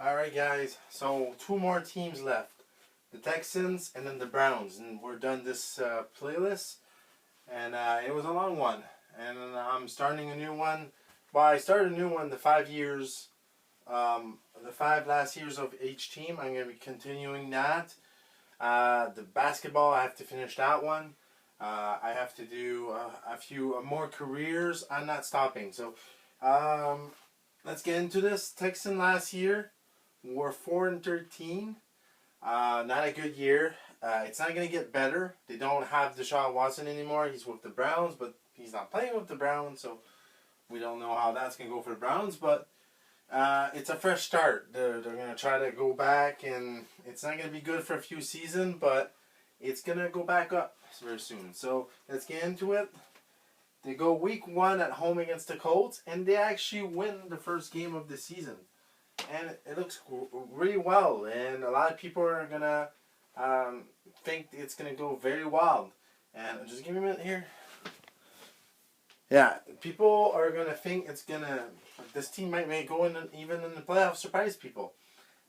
Alright guys, so two more teams left. The Texans and then the Browns. And we're done this playlist. And it was a long one. And I'm starting a new one. Well, I started a new one the 5 years, the 5 last years of each team. I'm going to be continuing that. The basketball, I have to finish that one. I have to do a few more careers. I'm not stopping. So let's get into this. Texan last year were 4-13. Not a good year. It's not going to get better. They don't have Deshaun Watson anymore. He's with the Browns, but he's not playing with the Browns, so we don't know how that's going to go for the Browns. But it's a fresh start. They're going to try to go back, and it's not going to be good for a few seasons, but it's going to go back up very soon. So let's get into it. They go week 1 at home against the Colts, and they actually win the first game of the season. And it looks really well, and a lot of people are going to think it's going to go very wild. And just give me a minute here. Yeah, people are going to think it's going to, this team might go in, even in the playoffs, surprise people.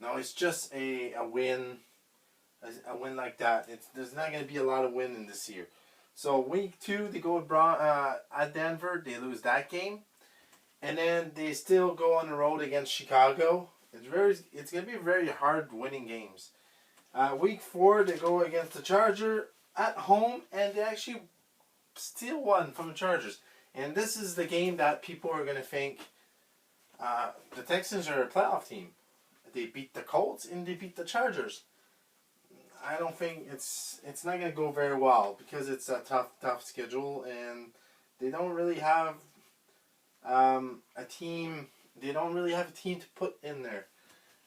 No, it's just a win like that. There's not going to be a lot of winning this year. So week 2, they go at Denver. They lose that game. And then they still go on the road against Chicago. It's going to be very hard winning games. Week 4, they go against the Chargers at home, and they actually still won from the Chargers. And this is the game that people are going to think the Texans are a playoff team. They beat the Colts and they beat the Chargers. I don't think it's not going to go very well because it's a tough schedule, and they don't really have a team. They don't really have a team to put in there.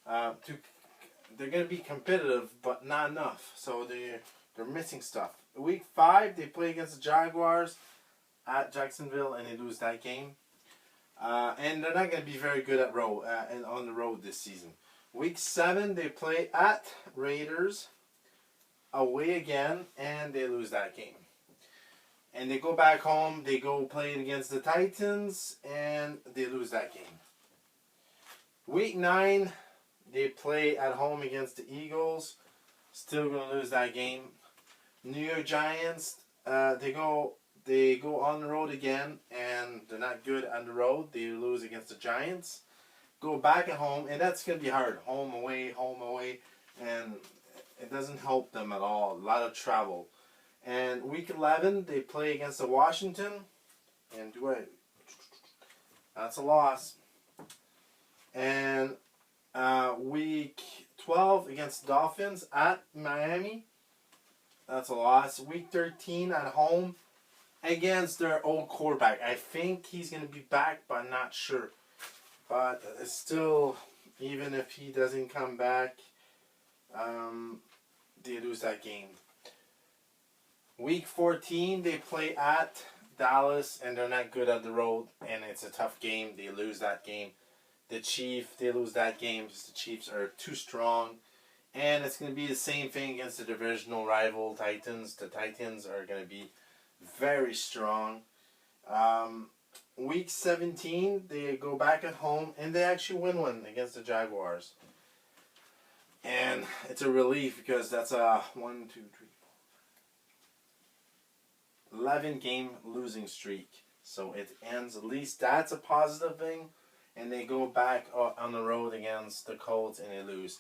They're going to be competitive, but not enough. So they're missing stuff. Week 5, they play against the Jaguars at Jacksonville, and they lose that game. And they're not going to be very good at on the road this season. Week 7, they play at Raiders away again, and they lose that game. And they go back home, they go play against the Titans, and they lose that game. Week 9, they play at home against the Eagles, still going to lose that game. New York Giants, they go on the road again, and they're not good on the road. They lose against the Giants. Go back at home, and that's going to be hard. Home, away, and it doesn't help them at all. A lot of travel. And week 11, they play against the Washington, and that's a loss. And week 12 against the Dolphins at Miami, that's a loss. Week 13 at home against their old quarterback. I think he's going to be back, but I'm not sure. But it's still, even if he doesn't come back, they lose that game. Week 14, they play at Dallas, and they're not good on the road, and it's a tough game. They lose that game. The Chiefs, they lose that game because the Chiefs are too strong. And it's going to be the same thing against the divisional rival Titans. The Titans are going to be very strong. Week 17, they go back at home, and they actually win one against the Jaguars. And it's a relief because that's a 11 game losing streak. So it ends, at least that's a positive thing. And they go back on the road against the Colts, and they lose.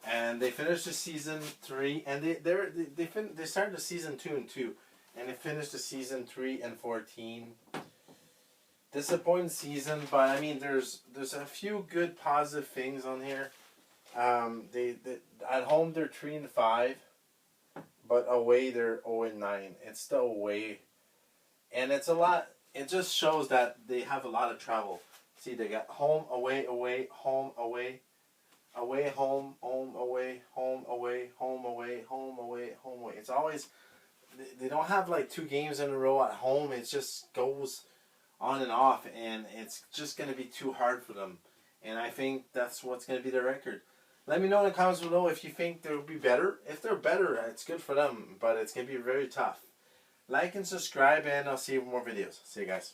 And they finish the season 3, and they started the season 2-2, and they finished the season 3-14. Disappointing season, but I mean there's a few good positive things on here. They at home they're 3-5, but away they're 0-9. It's still away, and it's a lot. It just shows that they have a lot of travel. See, they got home, away, home, away, home, away, home, away, home, away, home, away, home, away. It's always, they don't have like 2 games in a row at home. It just goes on and off, and it's just going to be too hard for them. And I think that's what's going to be their record. Let me know in the comments below if you think they'll be better. If they're better, it's good for them, but it's going to be very tough. Like and subscribe, and I'll see you with more videos. See you guys.